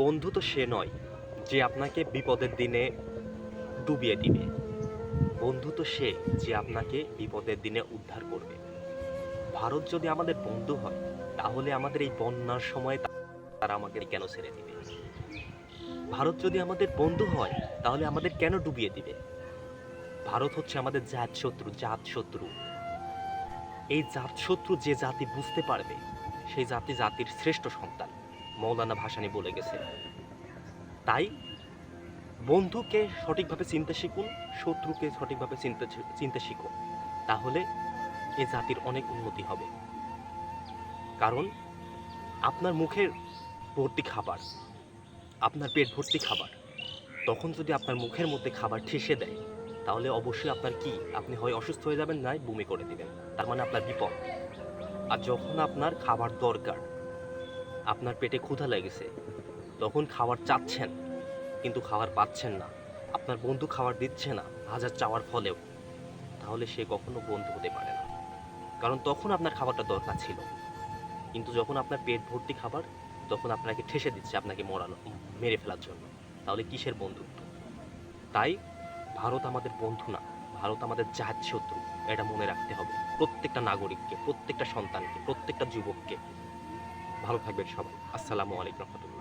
বন্ধু তো সে নয় যে আপনাকে বিপদের দিনে ডুবিয়ে দিবে। বন্ধু তো সে যে আপনাকে বিপদের দিনে উদ্ধার করবে। ভারত যদি আমাদের বন্ধু হয় তাহলে আমাদের এই বন্যার সময় তারা আমাকে কেন ছেড়ে দিবে? ভারত যদি আমাদের বন্ধু হয় তাহলে আমাদের কেন ডুবিয়ে দিবে? ভারত হচ্ছে আমাদের জাত শত্রু। এই জাত শত্রু যে জাতি বুঝতে পারবে সেই জাতি জাতির শ্রেষ্ঠ সন্তান। মৌলানা ভাসানী বলে গেছে। তাই বন্ধুকে সঠিকভাবে চিনতে শিখুন, শত্রুকে সঠিকভাবে চিনতে শিখুন। তাহলে এ জাতির অনেক উন্নতি হবে। কারণ আপনার মুখের ভর্তি খাবার, আপনার পেট ভর্তি খাবার, তখন যদি আপনার মুখের মধ্যে খাবার ঠেসে দেয় তাহলে অবশ্যই আপনার কি, আপনি হয় অসুস্থ হয়ে যাবেন, নয় বমি করে দিবেন। তার মানে আপনার বিপদ। আর যখন আপনার খাবার দরকার, আপনার পেটে ক্ষুধা লেগেছে, তখন খাবার চাচ্ছেন কিন্তু খাবার পাচ্ছেন না, আপনার বন্ধু খাবার দিচ্ছে না হাজার চাওয়ার ফলেও, তাহলে সে কখনো বন্ধু হতে পারে না। কারণ তখন আপনার খাবারটা দরকার ছিল, কিন্তু যখন আপনার পেট ভর্তি খাবার, তখন আপনাকে ঠেসে দিচ্ছে আপনাকে মেরে ফেলার জন্য। তাহলে কিসের বন্ধুত্ব? তাই ভারত আমাদের বন্ধু না, ভারত আমাদের জাত শত্রু। এটা মনে রাখতে হবে প্রত্যেকটা নাগরিককে, প্রত্যেকটা সন্তানকে, প্রত্যেকটা যুবককে। ভালো থাকবেন সবাই। আসসালামু আলাইকুম রহমতুল্লাহ।